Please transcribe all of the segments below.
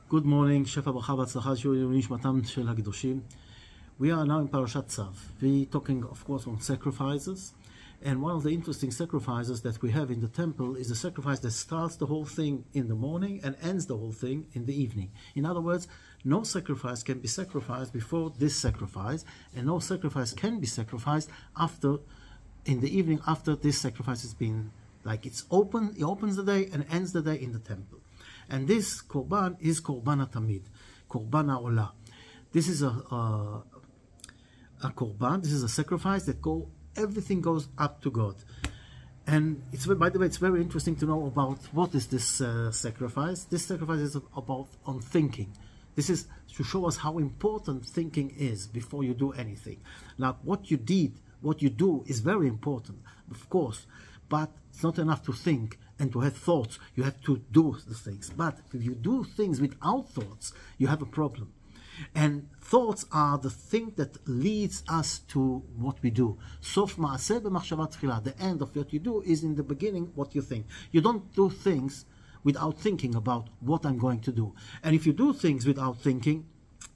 Good morning, שפע ברכה והצלחה שיהיו נשמתם של הקדושים. We are now in parashat Tzav. We're talking, of course, on sacrifices. And one of the interesting sacrifices that we have in the temple is the sacrifice that starts the whole thing in the morning and ends the whole thing in the evening. In other words, no sacrifice can be sacrificed before this sacrifice, and no sacrifice can be sacrificed after, in the evening after this sacrifice has been, like it's open, it opens the day and ends the day in the temple. And this korban is korban tamid, korban ha'olah. This is a korban. This is a sacrifice that everything goes up to God. And it's, by the way, it's very interesting to know about what is this sacrifice. This sacrifice is about on thinking. This is to show us how important thinking is before you do anything. Now, what you do is very important, of course, but it's not enough to think and to have thoughts. You have to do the things. But if you do things without thoughts, you have a problem. And thoughts are the thing that leads us to what we do. Sof ma'aseh b'machshava tchila. The end of what you do is in the beginning what you think. You don't do things without thinking about what I'm going to do. And if you do things without thinking,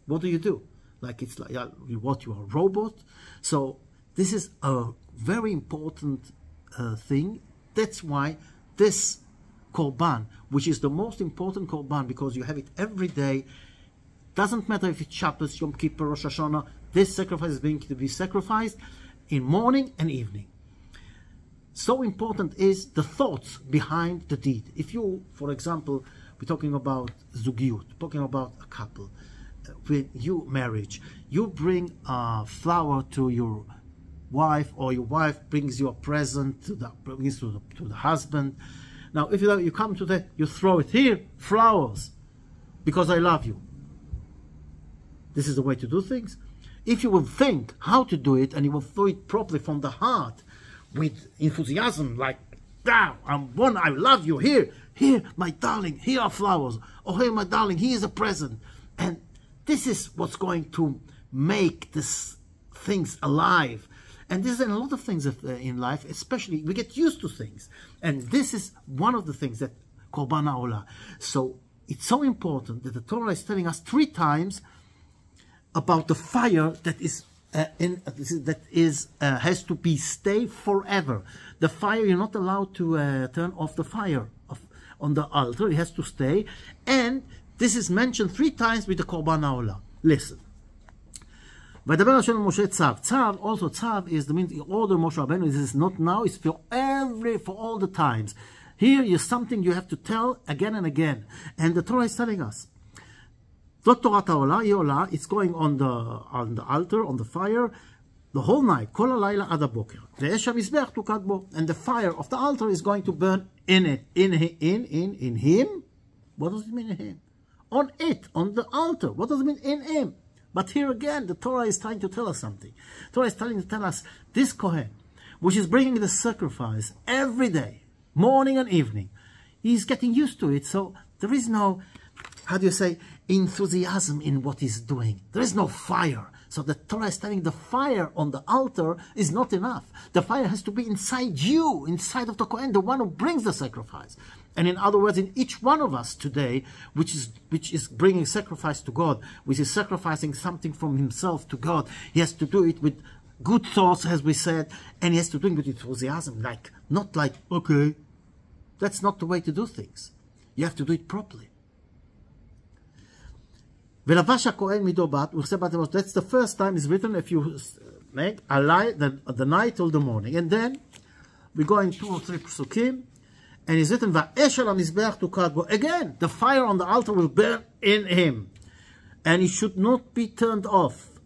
what do? Like it's like what, you are a robot. So this is a very important thing. That's why this korban, which is the most important korban because you have it every day, doesn't matter if it's Shabbos, Yom Kippur, Rosh Hashanah, this sacrifice is going to be sacrificed in morning and evening. So important is the thoughts behind the deed. If you, for example, we're talking about zugiyut, talking about a couple, when you marriage, you bring a flower to your wife, or your wife brings you a present to the husband. Now, if you come to that, you throw it here, flowers, because I love you. This is the way to do things. If you will think how to do it, and you will do it properly from the heart, with enthusiasm, like, "Now, I love you. Here, my darling. Here are flowers. Oh, here, my darling. Here is a present." And this is what's going to make these things alive. And this is in a lot of things in life, especially we get used to things. And this is one of the things that korban ha'olah. So it's so important that the Torah is telling us 3 times about the fire that has to be stay forever. The fire, you're not allowed to turn off the fire on the altar. It has to stay. And this is mentioned 3 times with the korban ha'olah. Listen. וידבר השם אל משה צו. צו is the order of Moshe Rabbeinu. This is not now, it's for all the times. Here is something you have to tell again and again. And the Torah is telling us. זאת תורת העולה, היא עולה, it's going on the altar, on the fire, the whole night, כל הלילה עד הבוקר. ואש המזבח תוקד בו. And the fire of the altar is going to burn in it. In him? What does it mean in him? On it, on the altar. What does it mean in him? But here again, the Torah is trying to tell us something. The Torah is trying to tell us, this Kohen, which is bringing the sacrifice every day, morning and evening, he's getting used to it. So there is no, how do you say, enthusiasm in what he's doing. There is no fire. So the Torah is telling the fire on the altar is not enough. The fire has to be inside you, inside of the Kohen, the one who brings the sacrifice. And in other words, in each one of us today, which is bringing sacrifice to God, which is sacrificing something from himself to God, he has to do it with good thoughts, as we said, and he has to do it with enthusiasm, not like, okay. That's not the way to do things. You have to do it properly. That's the first time it's written, if you make a lie, the night till the morning. And then we go in 2 or 3 psukim, and it's written, again, the fire on the altar will burn in him, and it should not be turned off.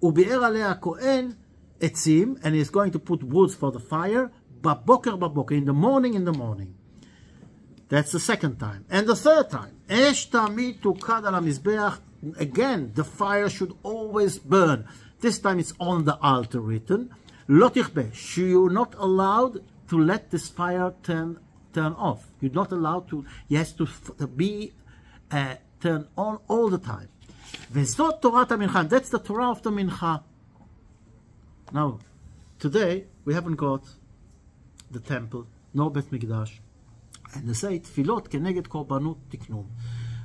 And he's going to put woods for the fire, in the morning. That's the second time. And the third time, again, the fire should always burn. This time it's on the altar written. You're not allowed to let this fire turn off. You're not allowed to. It has to be turned on all the time. That's the Torah of the Mincha. Now, today we haven't got the temple, no Bet Mikdash. And they say, תפילות כנגד קורבנות תקנום.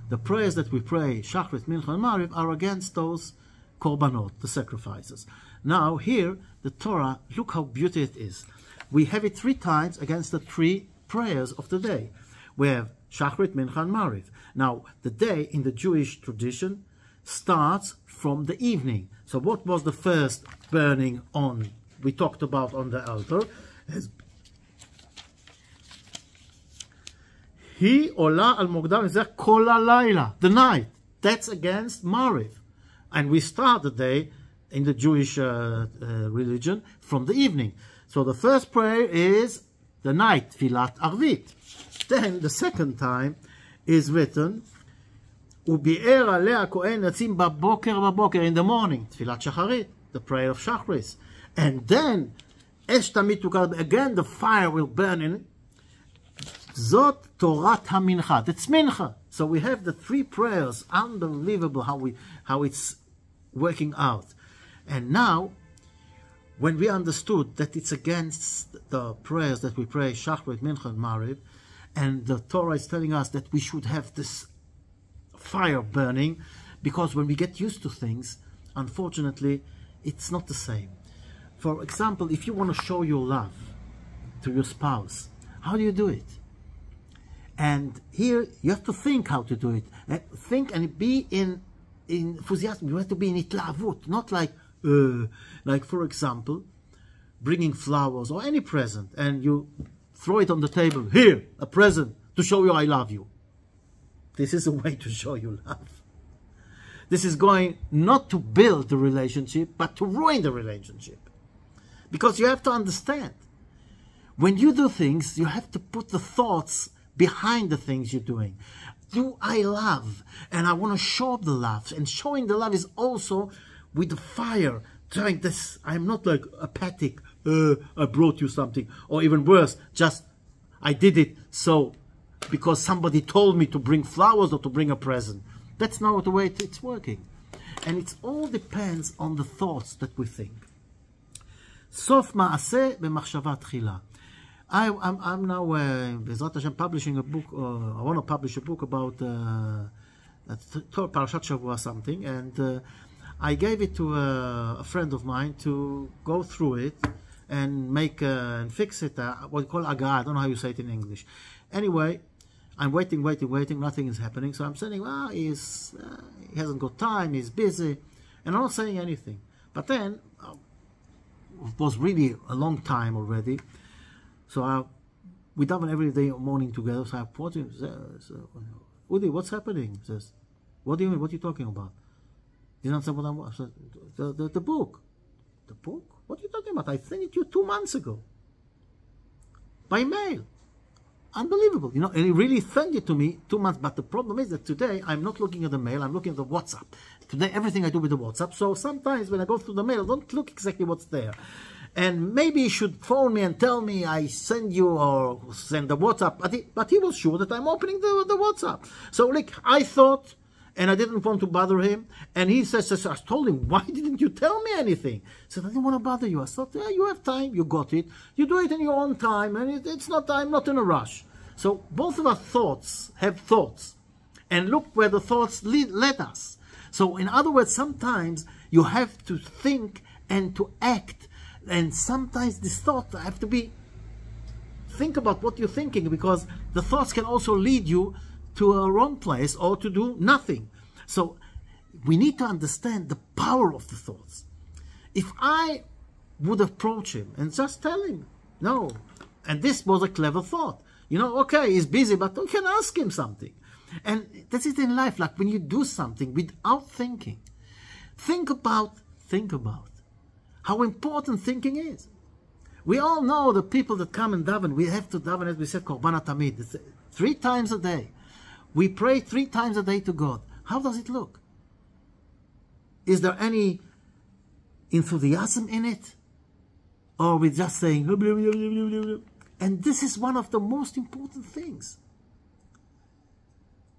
The prayers that we pray, Shachrit, Mincha, and Mariv, are against those korbanot, the sacrifices. Now here, the Torah, look how beautiful it is. We have it 3 times against the 3 prayers of the day. We have Shachrit, Mincha, and Mariv. Now, the day in the Jewish tradition starts from the evening. So what was the first burning on? We talked about on the altar. He ola al mogdam is kol halayla, the night. That's against Mariv. And we start the day in the Jewish religion from the evening. So the first prayer is the night, Tfilat Arvit. Then the second time is written, Ubi'er alea kohen yatzim baboker, in the morning, Tfilat Shacharit, the prayer of Shachris. And then, Esh tamid tukar, again the fire will burn in it. Zot Torat HaMincha, that's Mincha. So we have the 3 prayers, unbelievable how it's working out. And now, when we understood that it's against the prayers that we pray, Shachrit, Mincha, and Mariv, and the Torah is telling us that we should have this fire burning, because when we get used to things, unfortunately, it's not the same. For example, if you want to show your love to your spouse, how do you do it? And here you have to think how to do it. And think and be in enthusiasm. You have to be in itlavut, not like for example, bringing flowers or any present, and you throw it on the table. Here, a present to show you I love you. This is a way to show you love. This is going not to build the relationship, but to ruin the relationship. Because you have to understand, when you do things, you have to put the thoughts behind the things you're doing. Do I love? And I want to show the love. And showing the love is also with the fire. Trying this, I'm not like apathic, I brought you something. Or even worse, just, I did it so because somebody told me to bring flowers or to bring a present. That's not the way it's working. And it all depends on the thoughts that we think. Sof ma'aseh b'machshava tchila. I'm now, Bezrat Hashem, publishing a book. I want to publish a book about parashat Shavua something, and I gave it to a friend of mine to go through it and make and fix it. What you call agah. I don't know how you say it in English. Anyway, I'm waiting. Nothing is happening. So I'm saying, well, he hasn't got time. He's busy, and I'm not saying anything. But then it was really a long time already. So we daven every day morning together. So I approached him. Udi, what's happening? He says, what do you mean? What are you talking about? He didn't say what I'm. Said, the book. The book? What are you talking about? I sent it to you 2 months ago. By mail. Unbelievable. You know, and he really sent it to me 2 months. But the problem is that today I'm not looking at the mail. I'm looking at the WhatsApp. Today everything I do with the WhatsApp. So sometimes when I go through the mail, I don't look exactly what's there. And maybe he should phone me and tell me I send you or send the WhatsApp. But he was sure that I'm opening the WhatsApp. So like I thought, and I didn't want to bother him. And he says, I told him, why didn't you tell me anything? He said, I didn't want to bother you. I thought, yeah, you have time, you got it. You do it in your own time, and it's not, I'm not in a rush. So both of our thoughts have thoughts. And look where the thoughts led us. So in other words, sometimes you have to think and to act. And sometimes this thought have to be, think about what you're thinking, because the thoughts can also lead you to a wrong place or to do nothing. So we need to understand the power of the thoughts. If I would approach him and just tell him, no, and this was a clever thought. You know, okay, he's busy, but we can ask him something. And that's it in life, like when you do something without thinking. Think about how important thinking is. We all know the people that come and daven. We have to daven, as we said, Korban Tamid. It's 3 times a day. We pray 3 times a day to God. How does it look? Is there any enthusiasm in it? Or are we just saying, blah, blah, blah, blah, blah, blah. And this is one of the most important things.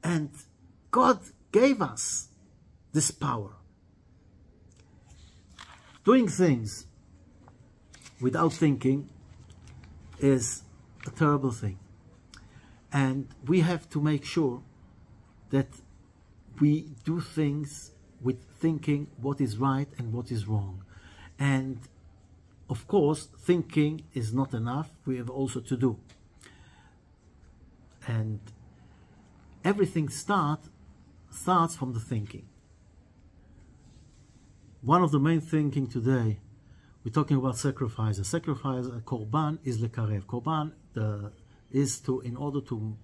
And God gave us this power. Doing things without thinking is a terrible thing. And we have to make sure that we do things with thinking what is right and what is wrong. And of course, thinking is not enough. We have also to do. And everything starts from the thinking. One of the main thinking today, we're talking about sacrifices. Sacrifice, korban is lekarev. Korban is to, in order to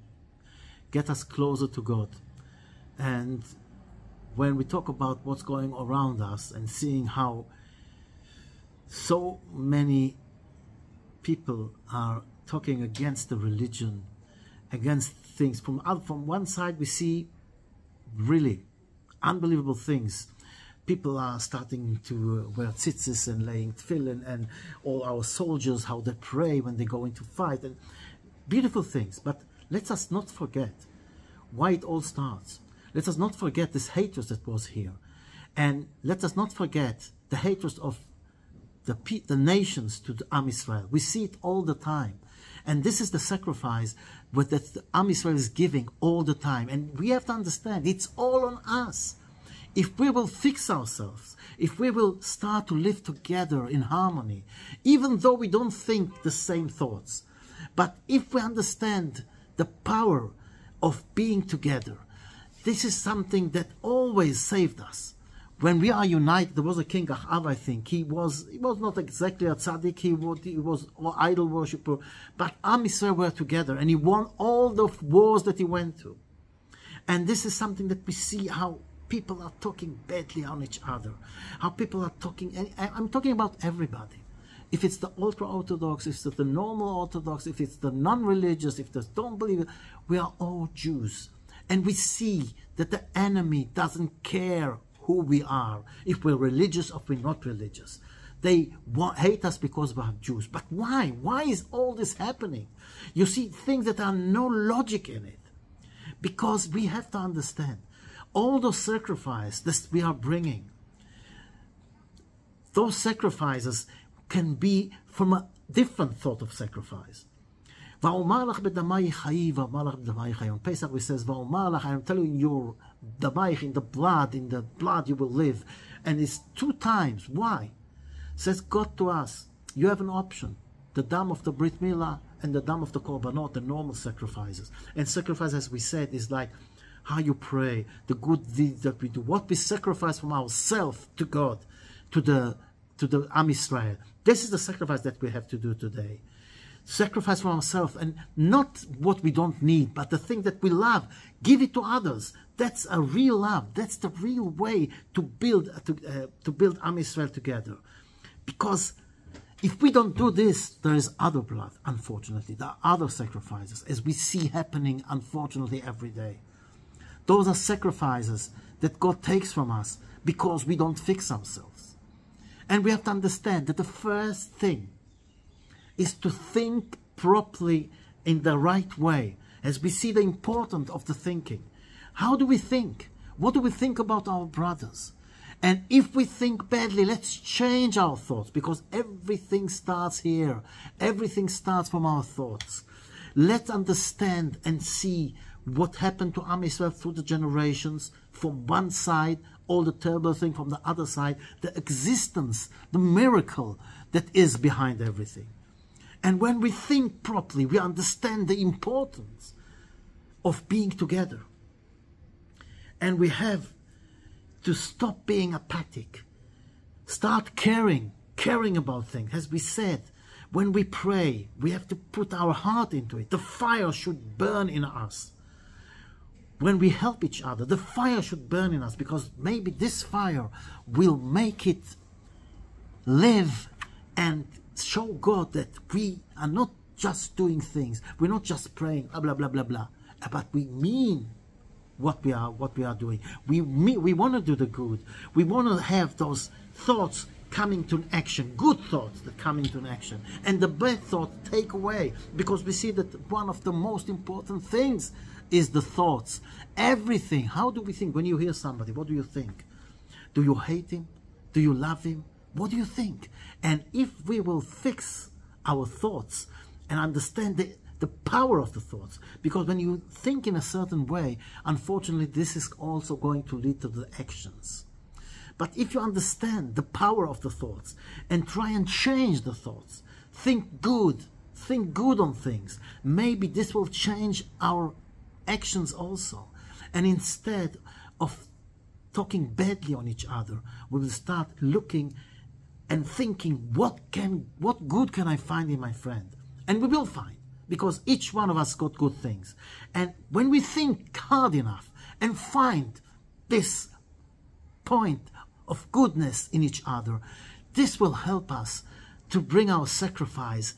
get us closer to God. And when we talk about what's going around us and seeing how so many people are talking against the religion, against things, from one side we see really unbelievable things. People are starting to wear tzitzis and laying tefillin, and all our soldiers, how they pray when they go into fight, and beautiful things. But let us not forget why it all starts. Let us not forget this hatred that was here, and let us not forget the hatred of the nations to the Am Yisrael. We see it all the time, and this is the sacrifice that the Am Yisrael is giving all the time. And we have to understand it's all on us. If we will fix ourselves, if we will start to live together in harmony, even though we don't think the same thoughts, but if we understand the power of being together, this is something that always saved us. When we are united, there was a king, Ahav, I think. He was not exactly a tzaddik, he was an idol worshipper, but Am Yisrael were together, and he won all the wars that he went to. And this is something that we see how people are talking badly on each other, how people are talking, and I'm talking about everybody. If it's the ultra-Orthodox, if it's the normal Orthodox, if it's the non-religious, if they don't believe it, we are all Jews. And we see that the enemy doesn't care who we are, if we're religious or if we're not religious. They hate us because we're Jews. But why? Why is all this happening? You see things that are no logic in it. Because we have to understand, all those sacrifices that we are bringing, those sacrifices can be from a different thought of sacrifice. On Pesach we says, I am telling you, in the blood you will live. And it's 2 times. Why? Says God to us, you have an option. The dam of the Brit Milah and the dam of the Korbanot, the normal sacrifices. And sacrifice, as we said, is like how you pray, the good deeds that we do, what we sacrifice from ourselves to God, to the Am Yisrael. This is the sacrifice that we have to do today. Sacrifice from ourselves, and not what we don't need, but the thing that we love. Give it to others. That's a real love. That's the real way to build Am Yisrael together. Because if we don't do this, there is other blood, unfortunately. There are other sacrifices, as we see happening, unfortunately, every day. Those are sacrifices that God takes from us because we don't fix ourselves. And we have to understand that the first thing is to think properly in the right way, as we see the importance of the thinking. How do we think? What do we think about our brothers? And if we think badly, let's change our thoughts, because everything starts here. Everything starts from our thoughts. Let's understand and see what happened to Am Yisrael through the generations, from one side, all the terrible thing from the other side, the existence, the miracle that is behind everything. And when we think properly, we understand the importance of being together. And we have to stop being apathic. Start caring about things. As we said, when we pray, we have to put our heart into it. The fire should burn in us. When we help each other, the fire should burn in us, because maybe this fire will make it live and show God that we are not just doing things, we're not just praying, blah, blah, blah, blah, but we mean what we are doing. We want to do the good. We want to have those thoughts coming to an action, good thoughts that come into an action, and the bad thoughts take away, because we see that one of the most important things is the thoughts. Everything. How do we think? When you hear somebody, what do you think? Do you hate him? Do you love him? What do you think? And if we will fix our thoughts and understand the the power of the thoughts. Because when you think in a certain way, unfortunately, this is also going to lead to the actions. But if you understand the power of the thoughts and try and change the thoughts, think good on things, maybe this will change our actions also. And instead of talking badly on each other, we will start looking and thinking, what good can I find in my friend? And we will find, because each one of us got good things. And when we think hard enough and find this point of goodness in each other, this will help us to bring our sacrifice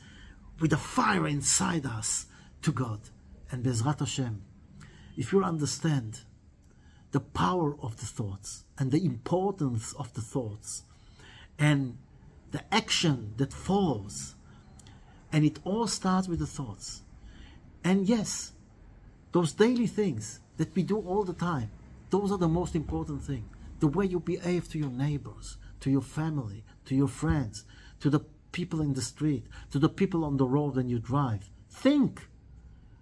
with a fire inside us to God. And Bezrat Hashem, if you understand the power of the thoughts and the importance of the thoughts and the action that follows, and it all starts with the thoughts. And yes, those daily things that we do all the time, those are the most important thing. The way you behave to your neighbors, to your family, to your friends, to the people in the street, to the people on the road when you drive. Think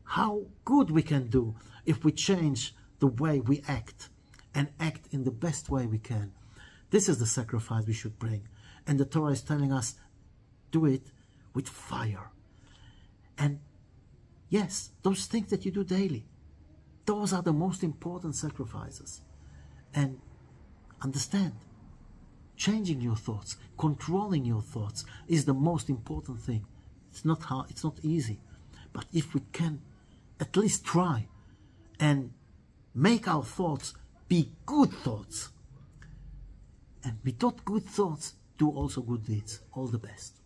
how good we can do if we change the way we act and act in the best way we can. This is the sacrifice we should bring. And the Torah is telling us, do it with fire. And yes, those things that you do daily, those are the most important sacrifices. And understand, changing your thoughts, controlling your thoughts is the most important thing. It's not hard, it's not easy. But if we can at least try and make our thoughts be good thoughts, and with those good thoughts, do also good deeds. All the best.